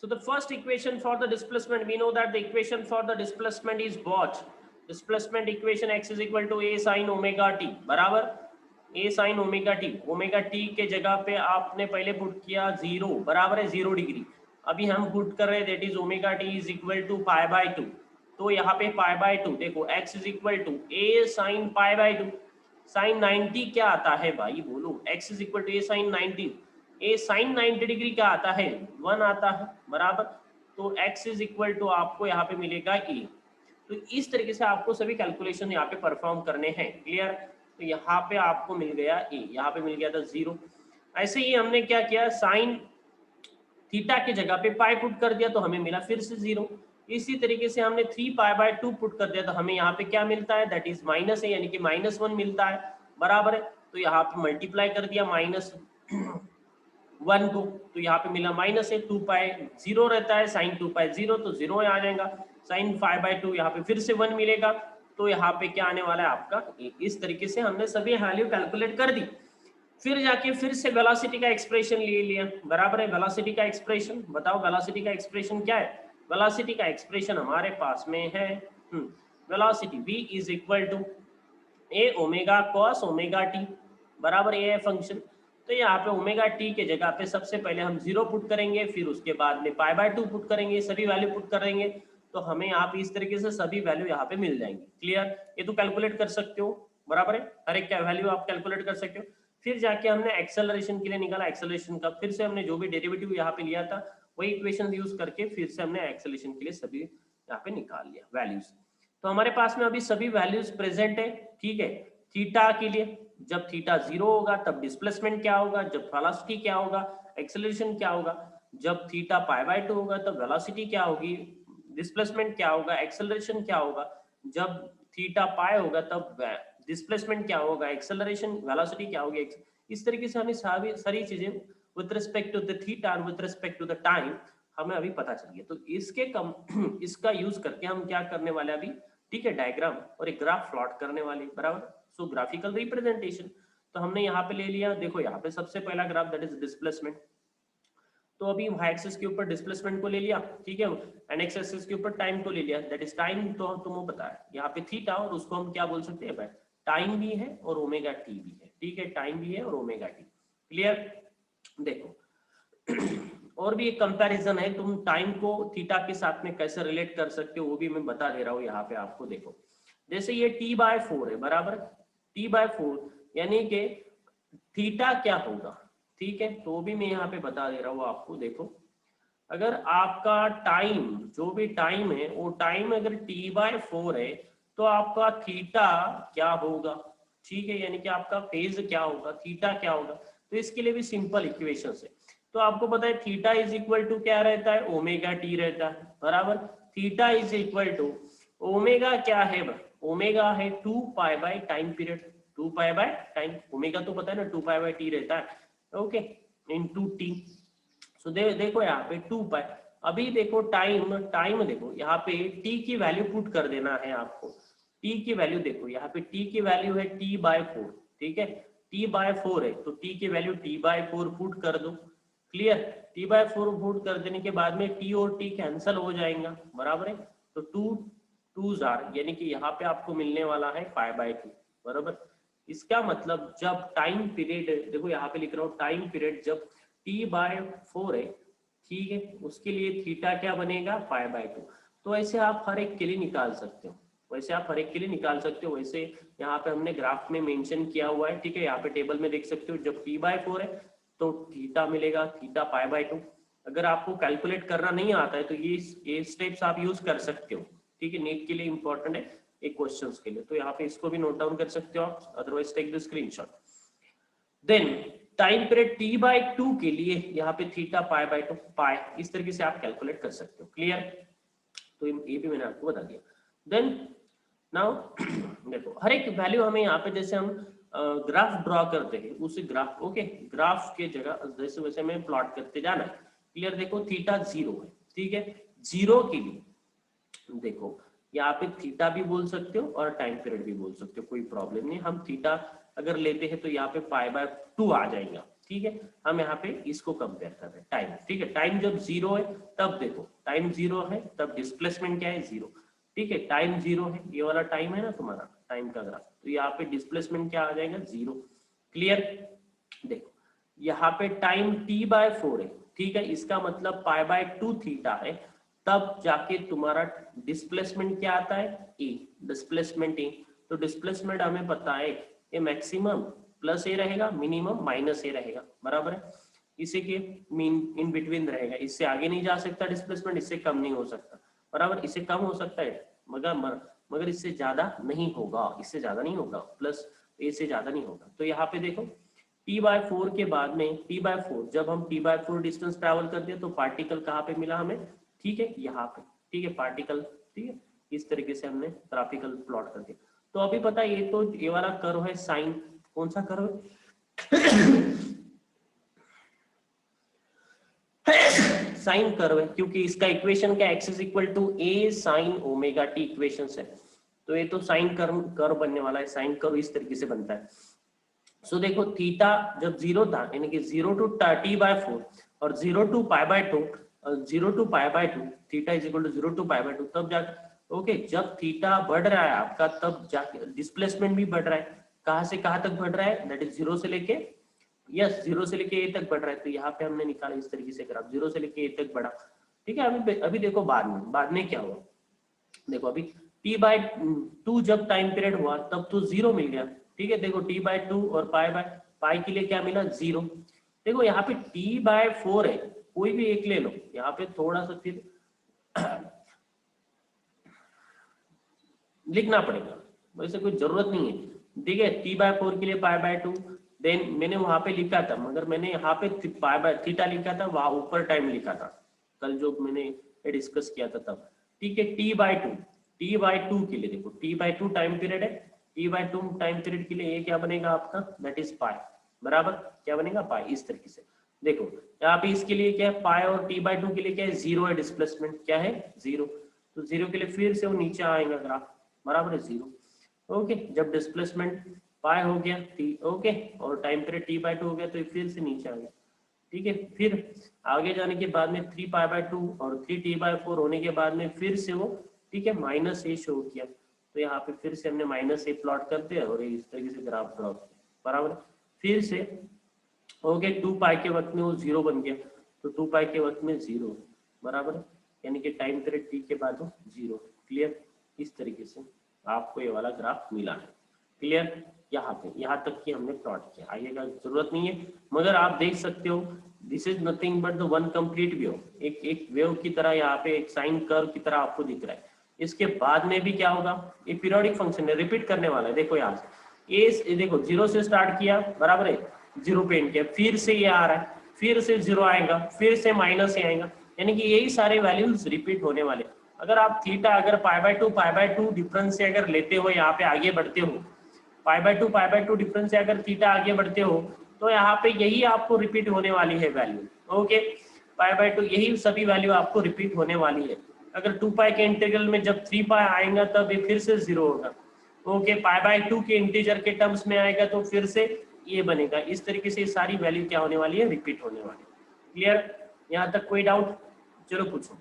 So the first equation for the displacement, we know that the equation for the displacement is what? Displacement equation x is equal to a sin omega t, बराबर a sin omega t, omega t के जगह पे आपने पहले put किया 0, बराबर है 0 degree. अभी हम पुट कर रहे हैं that is omega t is equal to pi by 2, तो यहाँ पे पाई बाय 2 देखो x is equal to a sin pi by 2, sin 90 क्या आता है भाई बोलो, x is equal to a sin 90, a sine 90 degree क्या आता है 1 आता है, बराबर। तो x इज इक्वल टू आपको यहाँ पे मिलेगा e। तो इस तरीके से आपको सभी कैलकुलेशन यहाँ पे परफॉर्म करने हैं, क्लियर। तो यहाँ पे आपको मिल गया e, यहाँ पे मिल गया था 0। ऐसे ही हमने क्या किया, साइन थीटा की जगह पे पाई पुट कर दिया तो हमें मिला फिर से 0। इसी तरीके से हमने 3 पाई बाय 2 पुट कर दिया तो हमें यहाँ पे क्या मिलता है, दैट इज माइनस है, यानी कि -1 मिलता है, बराबर है। तो यहाँ पे मल्टीप्लाई कर दिया -1 को, तो यहाँ पे मिला माइनस है, 2 पाई 0 रहता है, साइन 2 पाई 0 तो 0 आ जाएगा, साइन 5 बाय 2 यहाँ पे फिर से 1 मिलेगा, तो यहाँ पे क्या आने वाला है आपका। इस तरीके से हमने सभी वैल्यू कैलकुलेट कर दी। फिर जाके फिर से वेलोसिटी का एक्सप्रेशन ले लिया, बराबर है। वेलोसिटी का एक्सप्रेशन बताओ, वेलोसिटी का एक्सप्रेशन क्या है। वेलोसिटी का एक्सप्रेशन हमारे पास में है velocity v is equal to a omega cos omega t, बराबर ये है फंक्शन। तो यहाँ पे ओमेगा टी के जगह पे सबसे पहले हम 0 पुट करेंगे, फिर उसके बाद में पाई बाय 2 पुट करेंगे, सभी वैल्यू पुट करेंगे, तो हमें यहाँ पे इस तरीके से सभी वैल्यू यहाँ पे मिल जाएंगी, क्लियर। ये तो कैलकुलेट कर सकते हो, बराबर है, हर एक का वैल्यू आप कैलकुलेट कर सकते हो। फिर जाके हमने एक्सेलरेशन के लिए निकाला, एक्सेलरेशन का फिर से हमने जो भी डेरिवेटिव यहाँ पे लिया था वही इक्वेशन यूज करके फिर से हमने एक्सेलरेशन के लिए सभी यहाँ पे निकाल लिया वैल्यूज। तो हमारे पास में अभी सभी वैल्यूज प्रेजेंट है, ठीक है। थीटा के लिए जब थीटा 0 होगा तब डिस्प्लेसमेंट क्या होगा, जब वेलोसिटी क्या होगा, एक्सेलरेशन क्या होगा, जब थीटा पाई बाय 2 होगा तब वेलोसिटी क्या होगी, डिस्प्लेसमेंट क्या होगा, एक्सेलरेशन क्या होगा, जब थीटा पाई होगा तब डिस्प्लेसमेंट क्या होगा, एक्सेलरेशन वेलोसिटी क्या होगी। इस तरीके से हमें सारी चीजें with respect to the theta और with respect to the time हमें अभी पता चल गया। तो इसका यूज करके हम क्या करने वाले अभी, ठीक है, डायग्राम और एक ग्राफ प्लॉट करने वाले, बराबर। सो ग्राफिकल रिप्रेजेंटेशन तो हमने यहाँ पे ले लिया, देखो यहाँ पे सबसे पहला ग्राफ दैट इज डिस्प्लेसमेंट। तो अभी y एक्सिस के ऊपर डिस्प्लेसमेंट को ले लिया, ठीक है, एंड x एक्सिस के ऊपर टाइम को ले लिया, दैट इज टाइम। तो तुमको पता है यहाँ पे थीटा और उसको हम क्या बोल सकते हैं भाई, टाइम भी है और ओमेगा टी भी है, ठीक है, टाइम भी है और ओमेगा टी, क्लियर। देखो और भी एक कंपैरिजन है, तुम टाइम को थीटा के साथ में कैसे रिलेट कर सकते हो वो भी मैं बता दे रहा हूँ यहाँ पे आपको। देखो जैसे ये t/4 है, बराबर, t/4 यानी कि थीटा क्या होगा, ठीक है, तो भी मैं यहाँ पे बता दे रहा हूँ आपको। देखो अगर आपका टाइम, जो भी टाइम है वो टाइम अगर t/4 है तो आपका थीटा क्या होगा, ठीक है, यानी कि आपका फेज क्या होगा, थीटा क्या होगा। तो इसके लिए भी सिंपल इक्वेशन है। तो आपको पता है थीटा इज इक्वल टू क्या रहता है, ओमेगा टी रहता है, बराबर। Theta is equal to omega क्या है, ओमेगा है 2 pi by time period, 2 pi by time, omega तो पता है ना 2 पाई बाय टी रहता है, ओके, इनटू टी। सो देखो यहाँ पे 2 पाई, अभी देखो टाइम देखो यहाँ पे t की वैल्यू पुट कर देना है आपको। t की वैल्यू देखो यहाँ पे t की वैल्यू है t/4, ठीक है, t/4 है तो t की वैल्यू t/4 पुट कर दो, क्लियर। t/4 पुट कर देने के बाद में t और t कैंसिल हो जाएगा, बराबर है। तो 2 2s आर, यानी कि यहाँ पे आपको मिलने वाला है π/2, बराबर। इसका मतलब जब टाइम पीरियड, देखो यहाँ पे लिख रहा हूँ टाइम पीरियड जब t/4 है, ठीक है, उसके लिए थीटा क्या बनेगा π/2। तो ऐसे आप हर एक के लिए निकाल सकते हो, वैसे आप हर एक के लिए निकाल सकते हो। वैसे यहाँ पे हमने ग्राफ में मेंशन किया हुआ है, ठीक है, यहाँ पे टेबल में देख सकते हो जब t/4 है तो थीटा मिलेगा थीटा π/2। अगर आपको कैलकुलेट करना नहीं आता है तो ये स्टेप्स आप यूज कर सकते हो, ठीक है, नीट के लिए इंपॉर्टेंट है एक क्वेश्चंस के लिए। तो यहाँ पे इसको भी नोट डाउन कर सकते हो आप, otherwise take the screenshot. Then time period t/2 के लिए यहाँ पे थीटा π/2 पाई, इस तरीके से आप कैलकुलेट कर सकते हो, क्लियर। तो ये भी मैंने आपको बता दिया। देन नाउ देखो हर एक वैल्यू हमें यहाँ पे जैसे हम ग्राफ ड्रॉ करते हैं उसी ग्राफ, ओके, ग्राफ के जगह जैसे वैसे हमें प्लॉट करते जाना है, क्लियर। देखो थीटा 0 है, ठीक है, 0 के लिए देखो यहाँ पे थीटा भी बोल सकते हो और टाइम पीरियड भी बोल सकते हो, कोई प्रॉब्लम नहीं। हम थीटा अगर लेते हैं तो यहाँ पे π/2 आ जाएगा, ठीक है, हम यहाँ पे इसको कंपेयर कर रहे हैं टाइम, ठीक है। टाइम जब जीरो है तब देखो, टाइम जीरो है तब डिस्प्लेसमेंट क्या है, जीरो, ठीक है। टाइम जीरो है, ये वाला टाइम है ना तुम्हारा टाइम का ग्राफ, तो यहाँ पे डिस्प्लेसमेंट क्या आ जाएगा, जीरो। क्लियर। देखो यहाँ पे टाइम t/4 है, ठीक है, इसका मतलब π/2 थीटा है, तब जाके तुम्हारा डिस्प्लेसमेंट क्या आता है, ए, डिस्प्लेसमेंट ए। तो डिस्प्लेसमेंट हमें पता है ये मैक्सिमम प्लस ए रहेगा, मिनिमम माइनस ए रहेगा, बराबर है। इसी के मीन इन बिटवीन रहेगा, इससे आगे नहीं जा सकता डिस्प्लेसमेंट, इससे कम नहीं हो सकता, बराबर। इससे कम हो सकता है मगर इससे ज्यादा नहीं होगा, इससे ज्यादा नहीं होगा, प्लस ए से ज्यादा नहीं होगा। तो यहाँ पे देखो t/4 के बाद में t/4, जब हम t/4 डिस्टेंस ट्रैवल करते हैं तो पार्टिकल कहाँ पे मिला हमें, ठीक है, यहाँ पे, ठीक है, पार्टिकल, ठीक है। इस तरीके से हमने ग्राफिकल प्लॉट कर दिया। तो अभी पता है ये तो ये वाला कर्व है साइन, कौन सा कर्व साइन कर्व है, क्योंकि इसका इक्वेशन क्या, x is equal to a sine omega t equation है। तो ये तो साइन कर्व बनने वाला है, साइन कर्व इस तरीके से बनता है। सो देखो थीटा जब जीरो था, यानी कि 0 to t/4 और 0 to π/2, 0 to π/2, theta is equal to 0 to π/2, तब जा ओके जब थीटा बढ़ रहा है आपका, तब जाके डिस्प्लेसमेंट भी बढ़ रहा है। कहाँ से कहाँ तक बढ़ रहा है, दैट इज जीरो से लेके, यस, जीरो से लेके ए तक बढ़ रहा है। तो यहाँ पे हमने निकाला इस तरीके से ग्राफ, जीरो से लेके ए तक बढ़ा, ठीक है। अभी देखो बाद में क्या हुआ, देखो अभी t/2 जब टाइम पीरियड हुआ तब तो जीरो मिल गया, ठीक है। देखो t/2 और पाई के लिए क्या मिला, जीरो। देखो यहाँ पे t/4 है, कोई भी एक ले लो, यहाँ पे थोड़ा सा फिर लिखना पड़ेगा, वैसे कोई जरूरत नहीं है, ठीक है। t/4 के लिए π/2, देन मैंने वहां पे लिखा था, मगर मैंने यहाँ पे थीटा लिखा था, वहां ऊपर टाइम लिखा था, कल जो मैंने डिस्कस किया था तब, ठीक है। t/2 के लिए देखो, t/2 टाइम पीरियड है, t/2 टाइम पीरियड के लिए ये क्या बनेगा आपका, दैट इज पाई, बराबर, क्या बनेगा, पाई। इस तरीके से देखो यहाँ पे इसके लिए क्या है, पाई, और t/2 के लिए क्या है, जीरो है, डिस्प्लेसमेंट क्या है, जीरो। तो जीरो के लिए फिर से वो नीचे आएगा ग्राफ, बराबर है, जीरो। ओके, जब डिस्प्लेसमेंट पाई हो गया टी, ओके, और टाइम पीरियड t/2 हो गया, तो फिर से नीचे आ गया, ठीक है। फिर आगे जाने के बाद में 3π/2 और 3t/4 होने के बाद में फिर से वो, ठीक है, माइनस ए शो किया। तो यहाँ पे फिर से हमने माइनस ए प्लॉट कर दिया और इस तरीके से ग्राफ ड्रॉ किया, बराबर। फिर से ओके 2π के वक्त में वो जीरो बन गया, तो 2π के वक्त में जीरो, बराबर है, यानी कि टाइम पीरियड टी के बाद वो जीरो। क्लियर, इस तरीके से आपको ये वाला ग्राफ मिला है। क्लियर, यहाँ तक की हमने प्लॉट किया, आगे का जरूरत नहीं है, मगर आप देख सकते हो this is nothing but the one complete wave, एक वेव की तरह यहाँ पे एक साइन कर्व की तरह आपको दिख रहा है। इसके बाद में भी क्या होगा, ये पीरियोडिक फंक्शन है, रिपीट करने वाला है। देखो यहाँ से ये देखो जीरो से स्टार्ट किया, बराबर है, जीरो पे एंड किया, फिर से ये आ रहा है, फिर से जीरो आएगा, फिर से माइनस से आएगा, यानी कि यही सारे वैल्यूज रिपीट होने वाले। अगर आप थीटा अगर π/2 डिफरेंस से अगर लेते हो, यहाँ पे आगे बढ़ते हो, π/2 डिफरेंस से अगर थीटा आगे बढ़ते हो, तो यहाँ पे यही आपको रिपीट होने वाली है वैल्यू। ओके, π/2 यही सभी वैल्यू आपको रिपीट होने वाली है। अगर 2π के इंटीग्रल में जब 3π आएगा तब ये फिर से जीरो होगा। ओके, π/2 के इंटीजर के टर्म्स में आएगा तो फिर से ये बनेगा। इस तरीके से सारी वैल्यू क्या होने वाली है, रिपीट होने वाली है। क्लियर, यहाँ तक कोई डाउट, चलो पूछो,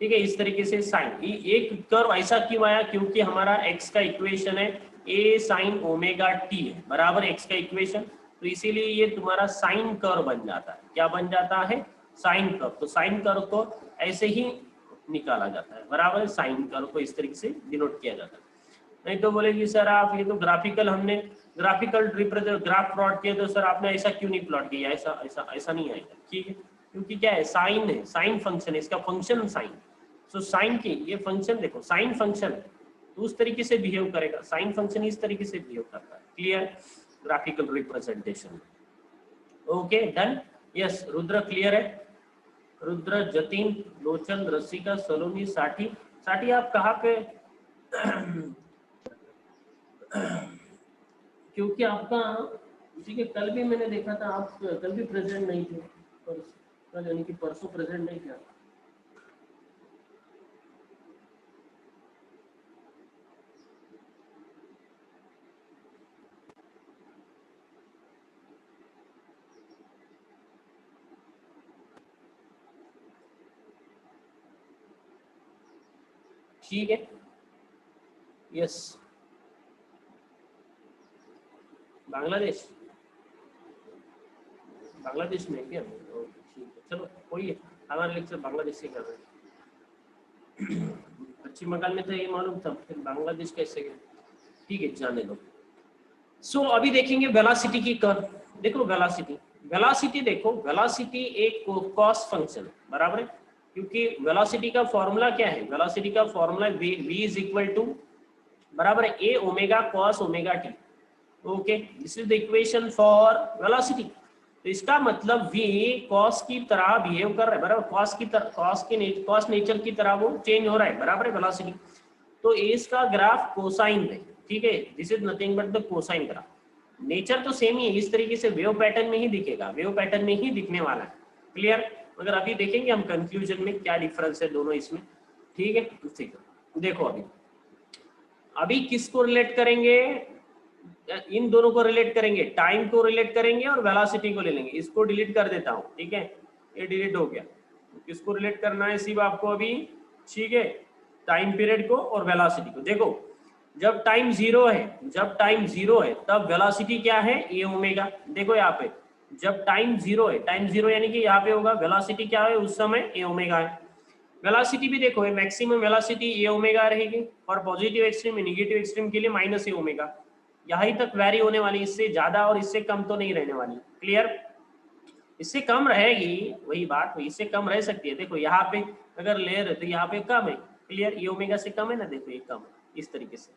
ठीक है। इस तरीके से साइन एक कर्व ऐसा क्यों आया, क्योंकि हमारा एक्स का इक्वेशन है ए साइन ओमेगा टी है, बराबर एक्स का इक्वेशन, तो इसीलिए ये तुम्हारा साइन कर्व बन जाता है। क्या बन जाता है, साइन कर्व। तो साइन कर्व को ऐसे ही निकाला जाता है, बराबर, साइन कर्व को इस तरीके से डिनोट किया जाता है। नहीं तो बोलेगी सर आप ये तो ग्राफिकल, हमने ग्राफिकल रिप्रेजेंट ग्राफ प्लॉट किया, तो सर आपने ऐसा क्यों नहीं प्लॉट किया, ऐसा ऐसा ऐसा नहीं आएगा, ठीक है, क्योंकि क्या है, साइन है, साइन फंक्शन है, इसका फंक्शन साइन। सो साइन की ये फंक्शन देखो, साइन फंक्शन तो उस तरीके से बिहेव करेगा, साइन फंक्शन इस तरीके से बिहेव करता है। Clear, graphical representation. Okay done, yes, Rudra clear है, रुद्र, जतिन, लोचन, रसिका, सलोनी, साठी। साठी आप कहाँ पे क्योंकि आपका, ठीक है, कल भी मैंने देखा था आप कल भी प्रेजेंट नहीं थे, कल यानी कि परसों प्रेजेंट नहीं थे। ठीक है, यस बांग्लादेश, बांग्लादेश में क्या, ठीक है चलो कोई है, हमारा लेक्चर बांग्लादेश से कर रहे हैं। पश्चिम बंगाल में तो ये मालूम था, फिर बांग्लादेश कैसे गए, ठीक है जाने दो। सो अभी देखेंगे वेलोसिटी की कर्व। देखो वेलोसिटी, वेलोसिटी देखो, वेलोसिटी एक कॉस्ट फंक्शन बराबर है, क्योंकि वेलोसिटी का फॉर्मूला क्या है, वेलोसिटी का formula v is equal to बराबर है a omega cos omega t. Okay, this is the equation for velocity. तो इसका मतलब v कॉस की तरह बिहेव कर रहा है बराबर, कॉस की तरह, कॉस नेचर की तरह वो चेंज हो रहा है बराबर है वेलोसिटी। तो इसका ग्राफ कोसाइन है, ठीक है, this is nothing but the cosine graph. Nature तो सेम ही है, इस तरीके से वेव पैटर्न में ही दिखेगा, वेव पैटर्न में ही दिखने वाला है, क्लियर। मगर अभी देखेंगे हम कंक्लूजन में क्या डिफरेंस है दोनों इसमें, ठीक है। ठीक है, देखो अभी किसको रिलेट करेंगे, इन दोनों को रिलेट करेंगे, टाइम को रिलेट करेंगे और वेलोसिटी को ले लेंगे। इसको डिलीट कर देता हूं, ठीक है, ये डिलीट हो गया। किसको रिलेट करना है सिर्फ आपको अभी, ठीक है, टाइम पीरियड को और वेलोसिटी को। देखो जब टाइम जीरो है, जब टाइम जीरो है तब वेलोसिटी क्या है, ए ओमेगा। देखो यहाँ पे जब टाइम जीरो है, टाइम जीरो यानी कि यहाँ पे होगा वेलोसिटी क्या है उस समय, ए ओमेगा है। वेलोसिटी भी देखो है, मैक्सिमम वेलोसिटी ए ओमेगा रहेगी, और पॉजिटिव एक्सट्रीम नेगेटिव एक्सट्रीम के लिए माइनस ए ओमेगा। यहीं तक वैरी होने वाली, इससे ज्यादा और इससे कम तो नहीं रहने वाली, क्लियर। इससे कम रहेगी, वही बात, इससे कम रह सकती है। देखो यहाँ पे अगर ले रहे तो यहाँ पे कम है, क्लियर, ये ओमेगा से कम है ना, देखो ये कम है इस तरीके से।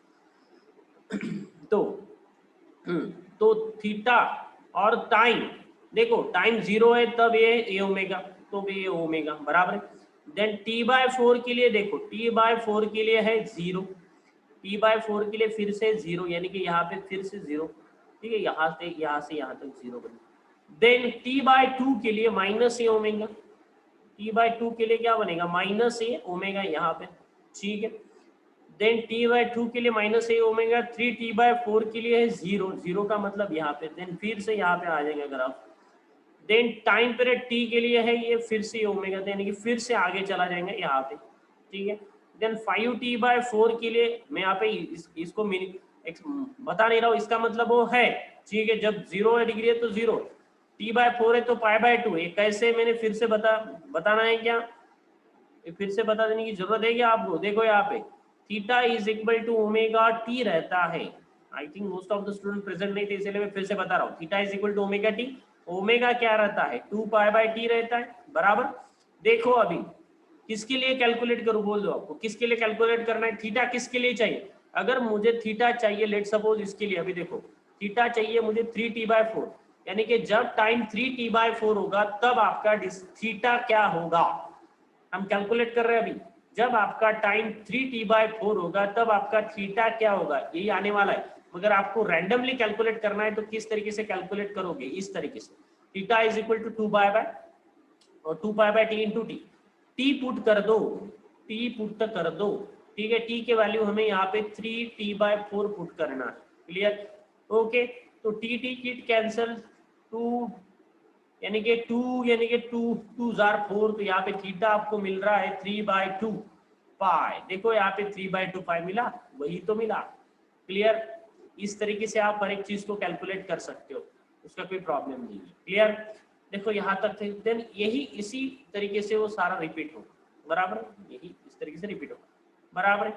तो थीटा और टाइम, देखो टाइम जीरो है तब ये ए ओमेगा, तो ये ओमेगा बराबर है। देन t/4 के लिए देखो, t/4 के लिए है जीरो, t/4 के लिए फिर से जीरो, यानी कि यहाँ पे फिर से जीरो, ठीक है, यहाँ से यहाँ तक जीरो बने। देन t/2 के लिए माइनस ए ओमेगा, t/2 के लिए क्या बनेगा, माइनस ए ओमेगा यहाँ पे, ठीक है। देन t/2 के लिए माइनस ए ओमेगा, 3t/4 के लिए है जीरो, जीरो का मतलब यहाँ पे, देन फिर से यहाँ पे आ जाएगा graph. Then time period t के लिए है ये फिर से ओमेगा, यानी कि फिर से आगे चला जाएगा यहाँ पे, ठीक है। देन 5t/4 के लिए मैं यहाँ पे इसको बता नहीं रहा हूँ, इसका मतलब वो है, ठीक है, जब 0 डिग्री है तो 0, t/4 है तो π/2। ये कैसे मैंने फिर से बताना है क्या, फिर से बता देने की जरूरत है क्या आपको। देखो यहाँ पे theta is equal to omega T रहता है। I think most of the student present नहीं थे, इसलिए मैं फिर से बता रहा हूँ, theta is equal to omega t. Omega क्या रहता है, 2π/t रहता है बराबर। देखो अभी किसके लिए कैलकुलेट करूँ, बोल दो आपको किसके लिए कैलकुलेट करना है, थीटा किसके लिए चाहिए। अगर मुझे थीटा चाहिए, लेट सपोज इसके लिए, अभी देखो थीटा चाहिए मुझे 3t/4, यानी कि जब टाइम 3t/4 होगा तब आपका थीटा क्या होगा, हम कैलकुलेट कर रहे हैं अभी। जब आपका टाइम 3t/4 होगा तब आपका थीटा क्या होगा, यही आने वाला है। मगर आपको रैंडमली कैलकुलेट करना है तो किस तरीके से कैलकुलेट करोगे, इस तरीके से, थीटा इज इक्वल टू 2π और 2π/t into T, T put कर दो, टी पुट कर दो, ठीक है। टी के वैल्यू हमें यहाँ पे 3t/4 पुट करना है, क्लियर, ओके। तो टी किट कैंसल, 2 यानी कि 2 जार 4, तो यहाँ पे थीटा आपको मिल रहा है 3/2 पाई। देखो यहाँ पे 3/2 पाई मिला, वही तो मिला, क्लियर। इस तरीके से आप हर एक चीज को कैलकुलेट कर सकते हो, उसका कोई प्रॉब्लम नहीं है, क्लियर। देखो यहाँ तक थे, देन यही इसी तरीके से वो सारा रिपीट होगा बराबर, यही इस तरीके से रिपीट होगा बराबर।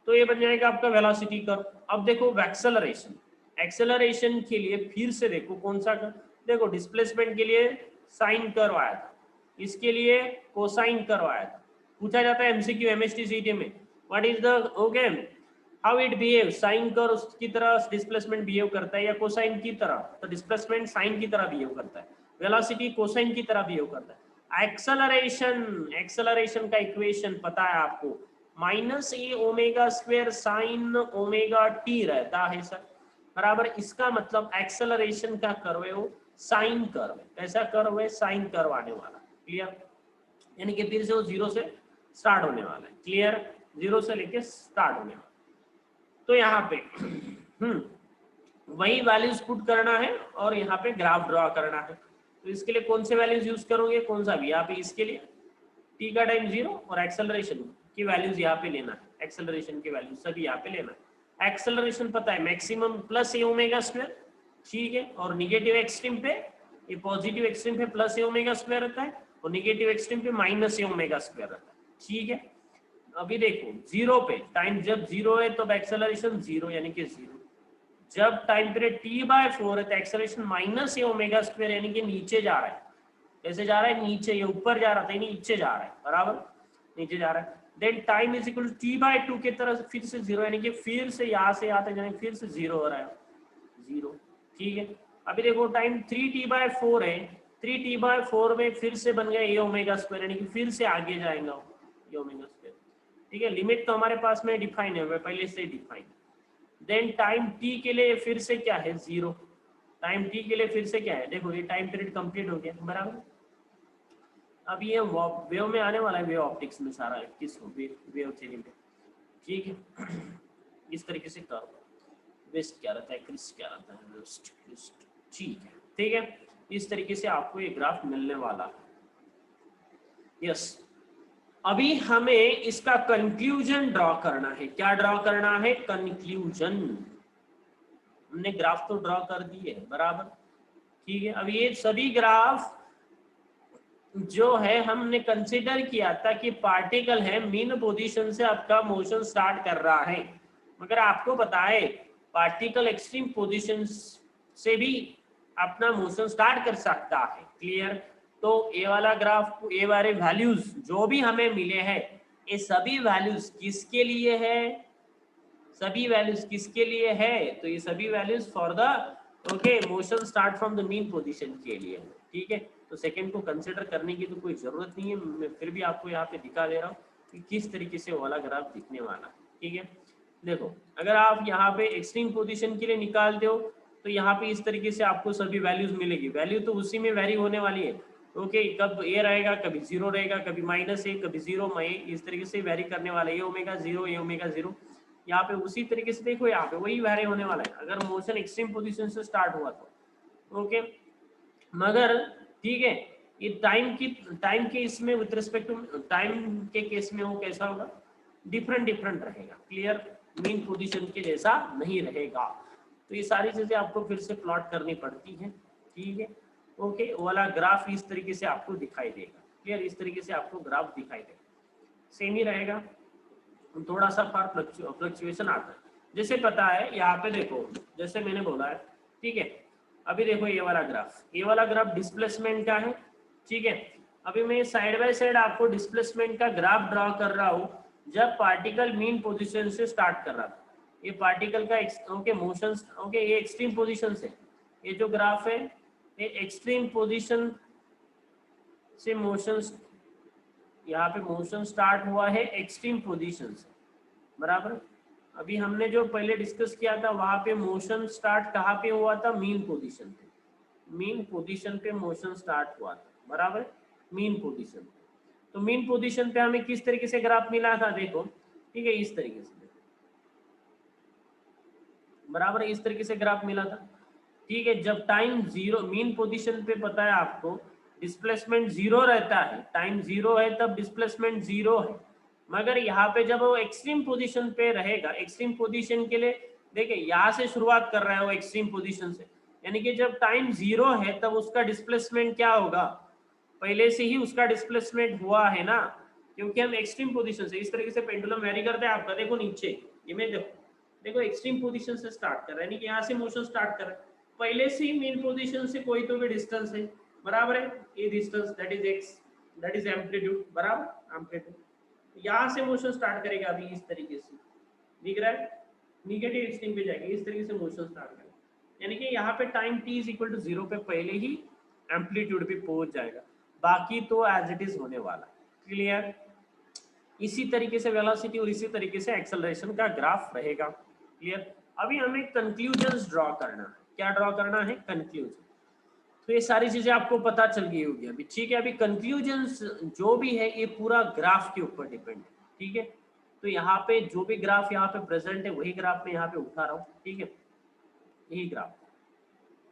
तो ये बन जाएगा आपका वेलोसिटी कर्व। अब देखो एक्सेलरेशन, एक्सेलरेशन के लिए फिर से देखो कौन सा कर्व, देखो डिस्प्लेसमेंट के लिए साइन कर्व आया था, इसके लिए कोसाइन कर्व आया था। पूछा जाता है एमसीक्यू एमएसटी सीटी में, what is the okay how it behave, sine curve की तरह डिस्प्लेसमेंट बिहेव करता है या कोसाइन की तरह, तो डिस्प्लेसमेंट साइन की तरह बिहेव करता है, वेलोसिटी कोसाइन की तरह बिहेव करता है। एक्सेलरेशन, एक्सेलरेशन का इक्वेशन पता है आपको, minus A omega square sine omega T रहता है सर बराबर। इसका मतलब एक्सेलरेशन का कर्व है वो साइन कर्व है, कैसा कर्व है, साइन कर्व आने वाला, क्लियर। यानी कि फिर से वो 0 से स्टार्ट होने वाला है, क्लियर, 0 से लेके स्टार्ट होने वाला। तो यहाँ पे वही वैल्यूज पुट करना है और यहाँ पे ग्राफ ड्रॉ करना है। तो इसके लिए कौन से वैल्यूज यूज करोगे, कौन सा भी, यहाँ पे इसके लिए t का टाइम 0 और एक्सेलरेशन की वैल्यूज यहाँ पे लेना है, एक्सेलरेशन की वैल्यू सभी यहाँ पे लेना है। एक्सेलरेशन पता है मैक्सिमम प्लस ए ओमेगा स्क्वायर, ठीक है, और निगेटिव एक्सट्रीम पे, ये पॉजिटिव एक्सट्रीम पे प्लस ए ओमेगा स्क्वायर रहता है और निगेटिव एक्सट्रीम पे माइनस ए ओमेगा स्क्वायर रहता है, ठीक है। अभी देखो जीरो पे टाइम जब जीरो है तब एक्सेलरेशन जीरो यानी कि जीरो, जब टाइम पीरियड t/4 है तो acceleration minus A omega square यानी कि नीचे जा रहा है। कैसे जा रहा है? नीचे, ये ऊपर जा रहा था नीचे जा रहा है, बराबर नीचे जा रहा है। Then time is equal to t/2 की तरह फिर से जीरो यानी कि फिर से यहाँ से यहाँ तक जाने फिर से जीरो हो रहा है, जीरो, ठीक है। अभी देखो टाइम 3t/4 है, 3t/4 में फिर से बन गया ए ओमेगा स्क्वायर यानी कि फिर से आगे जाएगा ए ओमेगा स्क्वायर, ठीक है। लिमिट तो हमारे पास में डिफाइन है, पहले से डिफाइन। देन टाइम t के लिए फिर से क्या है? जीरो। टाइम t के लिए फिर से क्या है? देखो ये टाइम पीरियड कंप्लीट हो गया, बराबर। अब ये वेव में आने वाला है, वेव ऑप्टिक्स में सारा किस वेव थ्योरी में, ठीक है। इस तरीके से कर वेस्ट क्या रहता है, क्रिस्ट क्या रहता है, वेस्ट क्रिस्ट, ठीक है, ठीक है। इस तरीके से आपको ये ग्राफ मिलने वाला है, यस। अभी हमें इसका कंक्लूजन ड्रॉ करना है। क्या ड्रॉ करना है? कंक्लूजन। हमने ग्राफ तो ड्रॉ कर दिए, बराबर, ठीक है। अब ये सभी ग्राफ जो है हमने कंसीडर किया था कि पार्टिकल है मीन पोजीशन से आपका मोशन स्टार्ट कर रहा है, मगर आपको पता है पार्टिकल एक्सट्रीम पोजीशन से भी अपना मोशन स्टार्ट कर सकता है, क्लियर। तो ये वाला ग्राफ, ये वाले वैल्यूज जो भी हमें मिले हैं, ये सभी वैल्यूज किसके लिए है? सभी वैल्यूज किसके लिए है? तो ये सभी values for the okay motion start from the mean position के लिए, ठीक है। तो सेकंड को कंसीडर करने की तो कोई जरूरत नहीं है, मैं फिर भी आपको यहाँ पे दिखा दे रहा हूँ कि किस तरीके से वाला ग्राफ दिखने वाला है, ठीक है। देखो अगर आप यहाँ पे एक्सट्रीम पोजीशन के लिए निकालते हो तो यहाँ पे इस तरीके से आपको सभी वैल्यूज मिलेगी। वैल्यू तो उसी में वेरी होने वाली है, ओके। कब ए रहेगा, कभी जीरो रहेगा, कभी माइनस ए, कभी जीरो, इस तरीके से वेरी करने वाला है। ए ओमेगा जीरो, ए ओमेगा जीरो, यहाँ पे उसी तरीके से देखो यहाँ पे वही वेरी होने वाला है अगर मोशन एक्सट्रीम पोजीशन से स्टार्ट हुआ तो, ओके। मगर ठीक है, ये टाइम के इसमें विद रिस्पेक्ट टू टाइम के केस में वो कैसा होगा? डिफरेंट रहेगा, क्लियर। मीन पोजीशन के जैसा नहीं रहेगा। तो ये सारी चीजें आपको फिर से प्लॉट करनी पड़ती हैं, ठीक है, ओके। वाला ग्राफ इस तरीके से आपको दिखाई देगा, क्लियर। इस तरीके से आपको ग्राफ दिखाई देगा, सेम ही रहेगा, थोड़ा सा फ्लक्चुएशन आता है। जैसे पता है यहाँ पे देखो, जैसे मैंने बोला है, ठीक है। अभी देखो ये वाला ग्राफ डिस्प्लेसमेंट का है, ठीक है। अभी मैं साइड बाय साइड आपको डिस्प्लेसमेंट का ग्राफ ड्रॉ कर रहा हूँ जब पार्टिकल मीन पोजीशन से स्टार्ट कर रहा था। ये पार्टिकल का ओके मोशन, ओके, ये एक्सट्रीम पोजीशन से, ये जो ग्राफ है ये एक्सट्रीम पोजीशन से मोशन, यहाँ पे मोशन स्टार्ट हुआ है एक्सट्रीम पोजीशन से, बराबर। अभी हमने जो पहले डिस्कस किया था वहां पे मोशन स्टार्ट कहाँ पे हुआ था? मीन पोजीशन पे, मीन पोजीशन पे मोशन स्टार्ट हुआ था, बराबर, मीन पोजीशन पे। तो मीन पोजीशन पे हमें किस तरीके से ग्राफ मिला था? देखो, ठीक है, इस तरीके से, बराबर, इस तरीके से ग्राफ मिला था, ठीक है। जब टाइम जीरो, मीन पोजीशन पे पता है आपको डिस्प्लेसमेंट जीरो रहता है, टाइम जीरो है तब डिस्प्लेसमेंट जीरो है। मगर यहाँ पे जब वो एक्सट्रीम पोजीशन पे रहेगा, एक्सट्रीम पोजीशन के लिए देखिए यहाँ से शुरुआत कर रहा है वो एक्सट्रीम पोजीशन से, यानी कि जब टाइम जीरो है तब उसका डिस्प्लेसमेंट क्या होगा? पहले से ही उसका डिस्प्लेसमेंट हुआ है ना, क्योंकि हम एक्सट्रीम पोजीशन से इस तरीके से पेंडुलम वेरी करते हैं आपका। देखो नीचे इमेज देखो एक्सट्रीम पोजीशन से स्टार्ट कर रहा है, यानी कि यहाँ से मोशन स्टार्ट कर रहा है, पहले से ही मेन पोजीशन से कोई तो भी डिस्टेंस है, बराबर है, ये distance that is x, that is amplitude, बराबर, एम्पलीट्यूड। यहाँ से मोशन स्टार्ट करेगा, अभी इस तरीके से दिख रहा है, निगेटिव एक्सट्रीम पे जाएगा, इस तरीके से मोशन स्टार्ट करेगा, यानी कि यहाँ पे time t is equal to zero पे पहले ही एम्पलीट्यूड पे पहुंच जाएगा, बाकी तो एज इट इज होने वाला, क्लियर। इसी तरीके से वेलोसिटी और इसी तरीके से एक्सेलरेशन का ग्राफ रहेगा, क्लियर। अभी हमें कंक्लूजन्स ड्रॉ करना है। क्या ड्रॉ करना है? कंक्लूजन। तो ये सारी चीजें आपको पता चल गई होगी अभी, ठीक है। अभी कंक्लूजन्स जो भी है ये पूरा ग्राफ के ऊपर डिपेंड है, ठीक है। तो यहाँ पे जो भी ग्राफ यहाँ पे प्रेजेंट है वही ग्राफ में यहाँ पे उठा रहा हूँ, ठीक है। यही ग्राफ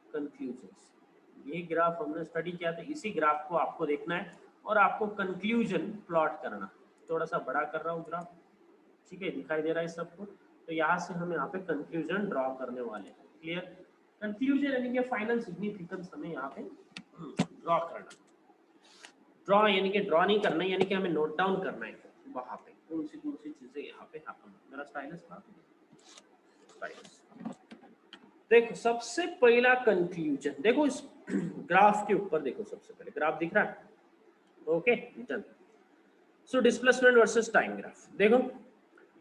कंक्लूजन्स, यही ग्राफ हमने स्टडी किया था, इसी ग्राफ को आपको देखना है और आपको कंक्लूजन प्लॉट करना। थोड़ा सा बड़ा कर रहा हूँ ग्राफ, ठीक है, दिखाई दे रहा है सबको? तो यहाँ से हम यहाँ पे कंक्लूजन ड्रॉ करने वाले हैं। क्लियर? कंक्लूजन यानी कि फाइनल सिग्निफिकेंस हमें यहाँ पे ड्रॉ करना। ड्रॉ यानी कि ड्रॉ नहीं करना, यानी कि हमें नोट डाउन करना है वहाँ पे कौन सी चीजें यहाँ पे हैपन। मेरा स्टाइलस था, स्टाइलस। देखो सबसे पहला कंक्लूजन देखो इस ग्राफ के ऊपर, देखो सबसे पहले ग्राफ दिख रहा है? Okay done. So displacement versus time graph. देखो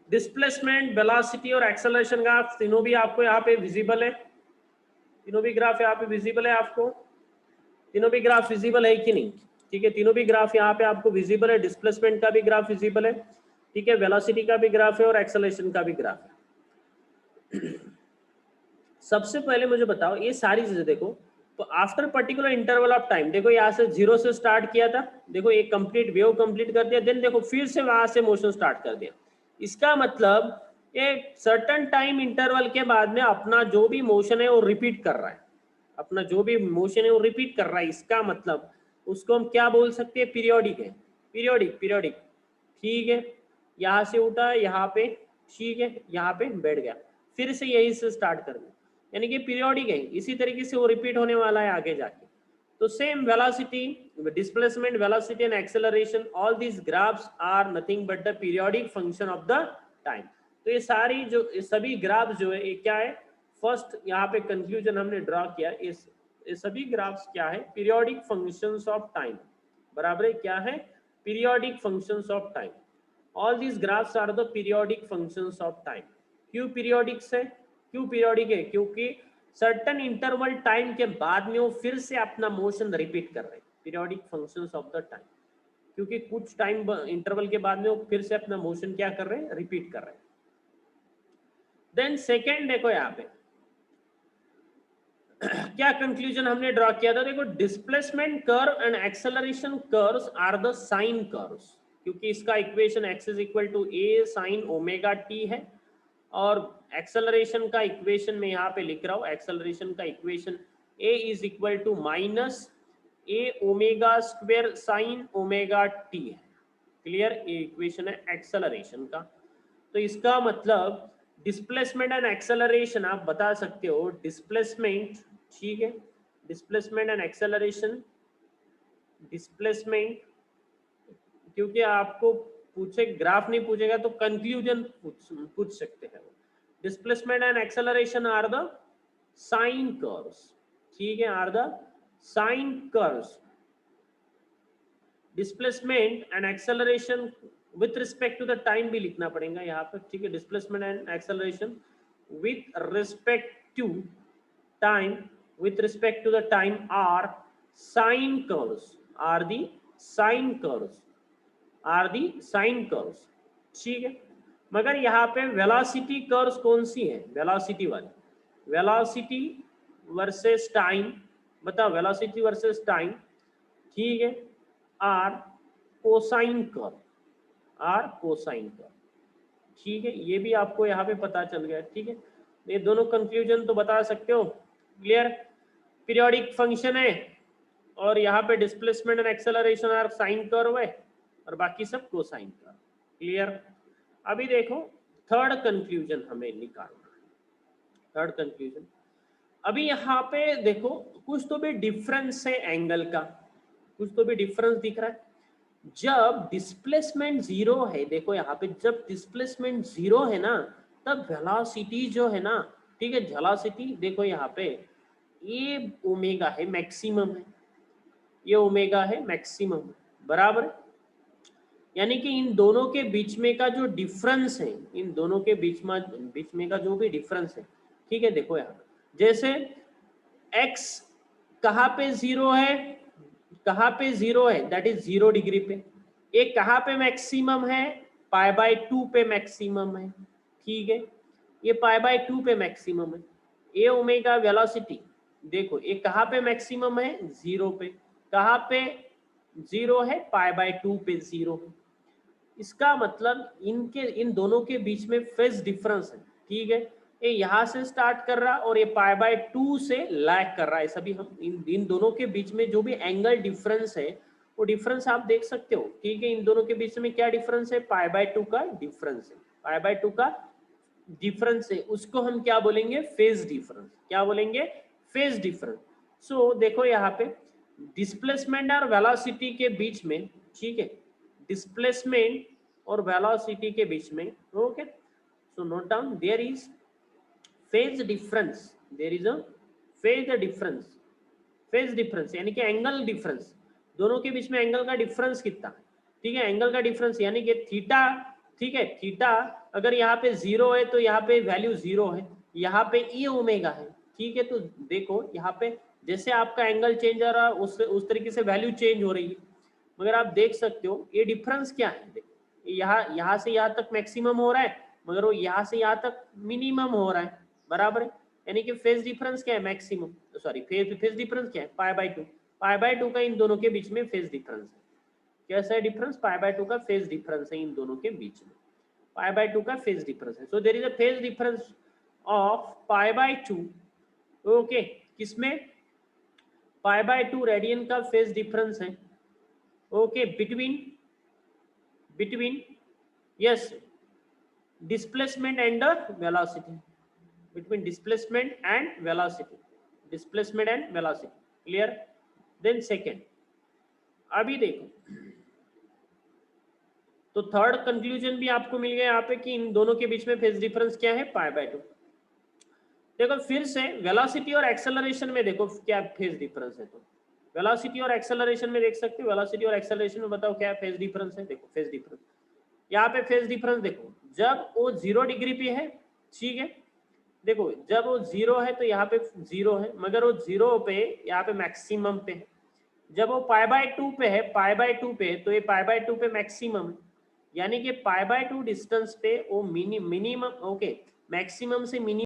डिस्प्लेसमेंट, वेलोसिटी और एक्सेलरेशन ग्राफ तीनों भी आपको यहाँ पे विजिबल है। तीनों भी ग्राफ यहाँ पे विजिबल है आपको। तीनों भी ग्राफ विजिबल है कि नहीं? ठीक है, तीनों भी ग्राफ यहाँ पे आपको विजिबल है। डिस्प्लेसमेंट का भी ग्राफ विजिबल है, ठीक है, वेलोसिटी का भी ग्राफ है और एक्सेलरेशन का भी ग्राफ है। सबसे पहले मुझे बताओ ये सारी चीजें देखो, तो after particular interval of time, देखो यहाँ से 0 से स्टार्ट किया था, देखो एक कंप्लीट वेव कंप्लीट कर दिया, देन देखो फिर से वहां से मोशन स्टार्ट कर दिया। इसका मतलब एक सर्टेन टाइम इंटरवल के बाद में अपना जो भी मोशन है वो रिपीट कर रहा है, अपना जो भी मोशन है वो रिपीट कर रहा है। इसका मतलब उसको हम क्या बोल सकते हैं? पीरियोडिक है, पीरियोडिक पीरियोडिक। ठीक है, यहाँ से उठा यहाँ पे, ठीक है, यहाँ पे बैठ गया, फिर से यही से स्टार्ट कर दिया, यानी कि पीरियोडिक है। इसी तरीके से वो रिपीट होने वाला है आगे जाके। तो same velocity, displacement, velocity and acceleration, all these graphs are nothing but the periodic function of the time. तो ये सारी जो सभी ग्राफ जो है ये क्या है? फर्स्ट यहाँ पे कंक्लूजन हमने ड्रॉ किया, ये सभी ग्राफ्स क्या है? Periodic functions of time. बराबर है, क्या है? Periodic functions of time. All these graphs are the periodic functions of time. क्यों पीरियोडिक है? क्यों पीरियोडिक है? क्योंकि सर्टेन इंटरवल टाइम के बाद में वो फिर से अपना मोशन रिपीट कर रहे हैं, periodic functions of the time. क्योंकि कुछ टाइम इंटरवल के बाद में वो फिर से अपना मोशन क्या कर रहे हैं? रिपीट कर रहे हैं। देन सेकेंड देखो यहाँ पे क्या कंक्लूजन हमने ड्रॉ किया था? देखो displacement curve and acceleration curves are the sine curves, क्योंकि इसका equation x is equal to a sine omega t है, और एक्सेलरेशन का इक्वेशन में यहाँ पे लिख रहा हूँ, एक्सेलरेशन का equation a is equal to minus a omega square sine omega t है। क्लियर? ये इक्वेशन है एक्सेलरेशन का। तो इसका मतलब डिस्प्लेसमेंट एंड एक्सेलरेशन आप बता सकते हो, डिस्प्लेसमेंट, ठीक है, डिस्प्लेसमेंट एंड एक्सेलरेशन, डिस्प्लेसमेंट, क्योंकि आपको पूछे ग्राफ नहीं पूछेगा तो कंक्लूजन पूछ सकते हैं। Displacement and acceleration are the sine curves, ठीक है, are the sine curves. Displacement and acceleration with respect to the time भी लिखना पड़ेगा यहाँ पर, ठीक है, displacement and acceleration with respect to time, with respect to the time are sine curves, are the sine curves, are the sine curves, ठीक है। मगर यहाँ पे वेलोसिटी कर्व्स कौन सी है? वेलोसिटी वाली, वेलोसिटी वर्सेस टाइम, बताओ वेलोसिटी वर्सेस टाइम, ठीक है, are cosine curve, are cosine curve, ठीक है। ये भी आपको यहाँ पे पता चल गया, ठीक है। ये दोनों कंक्लूजन तो बता सकते हो। क्लियर? पीरियोडिक फंक्शन है और यहाँ पे displacement and acceleration are sine curve है और बाकी सब कोसाइन कर्व। क्लियर? अभी देखो थर्ड कंक्लूजन हमें निकालना है, थर्ड कंक्लूजन। अभी यहाँ पे देखो कुछ तो भी डिफरेंस है एंगल का, कुछ तो भी डिफरेंस दिख रहा है। जब डिस्प्लेसमेंट जीरो है, देखो यहाँ पे जब डिस्प्लेसमेंट जीरो है ना, तब वेलोसिटी जो है ना, ठीक है, वेलोसिटी देखो यहाँ पे ये ओमेगा है, मैक्सिमम है, ये ओमेगा है मैक्सिमम, बराबर। यानी कि इन दोनों के बीच में का जो डिफरेंस है, इन दोनों के बीच में का जो भी डिफरेंस है, ठीक है, देखो यहाँ जैसे x कहाँ पे जीरो है, कहाँ पे जीरो है, दैट इज 0 डिग्री पे। एक कहाँ पे मैक्सिमम है, π/2 पे मैक्सिमम है, ठीक है, ये π/2 पे मैक्सिमम है। ए ओमेगा वेलोसिटी देखो ये कहाँ पे मैक्सिमम है, 0 पे, कहाँ पे 0 है, π/2 पे 0 है। इसका मतलब इन दोनों के बीच में फेज डिफरेंस है, ठीक है। ये यहाँ से स्टार्ट कर रहा और ये π/2 से लैग कर रहा है। सभी हम इन दोनों के बीच में जो भी एंगल डिफरेंस है वो डिफरेंस आप देख सकते हो, ठीक है। इन दोनों के बीच में क्या डिफरेंस है, π/2 का डिफरेंस है। पाई बाय 2 का डिफरेंस है उसको हम क्या बोलेंगे, फेज डिफरेंस। क्या बोलेंगे, फेज डिफरेंस। सो देखो यहाँ पे डिस्प्लेसमेंट और वेलोसिटी के बीच में, ठीक है, डिस्प्लेसमेंट और वेलोसिटी के बीच में, okay, so note down there is phase difference, there is a phase difference. Phase difference यानी कि एंगल डिफरेंस, दोनों के बीच में एंगल का डिफरेंस कितना, ठीक है, एंगल का डिफरेंस यानी कि थीटा, ठीक है, थीटा अगर यहाँ पे जीरो है तो यहाँ पे वैल्यू जीरो है, यहाँ पे ई ओमेगा है, ठीक है। तो देखो यहाँ पे जैसे आपका एंगल चेंज हो रहा है उस तरीके से वैल्यू चेंज हो रही है, मगर आप देख सकते हो ये डिफरेंस क्या है, देखो यहाँ से यहाँ तक मैक्सिमम हो रहा है, मगर वो यहाँ से यहाँ तक मिनिमम हो रहा है, बराबर है। यानी कि फेज डिफरेंस क्या है, मैक्सिमम, सॉरी फेज डिफरेंस क्या है, पाई बाय 2। पाई बाय 2 का इन दोनों के बीच में फेज डिफरेंस है। कैसा है डिफरेंस, पाई बाय 2 का फेज डिफरेंस है इन दोनों के बीच में, पाई बाय 2 का फेज डिफरेंस है। So there is a phase difference of pi by 2, okay, किसमें, पाई बाय 2 रेडियन का फेज डिफरेंस है, okay, between yes displacement and the velocity, between displacement and velocity, displacement and velocity, clear। then second, अभी देखो तो third conclusion भी आपको मिल गया यहाँ पे कि इन दोनों के बीच में फेज डिफरेंस क्या है, पाई बाय 2। देखो फिर से वेलोसिटी और एक्सेलरेशन में देखो क्या फेज डिफरेंस है, तो वेलोसिटी और एक्सेलरेशन में देख सकते हो, वेलोसिटी और एक्सेलरेशन में बताओ क्या फेज डिफरेंस है। देखो फेज डिफरेंस, यहाँ पे फेज डिफरेंस देखो, जब वो 0 डिग्री पे है, ठीक है, देखो जब वो 0 है तो यहाँ पे 0 है, मगर वो 0 पे यहाँ पे मैक्सिमम पे है। जब वो पाई बाय 2 पे है, पाई बाय 2 पे है, तो ये पाई बाय 2 पे मैक्सिमम, यानी कि पाई बाय 2 डिस्टेंस पे वो मिनिमम, ओके, मैक्सिमम से मिनिमम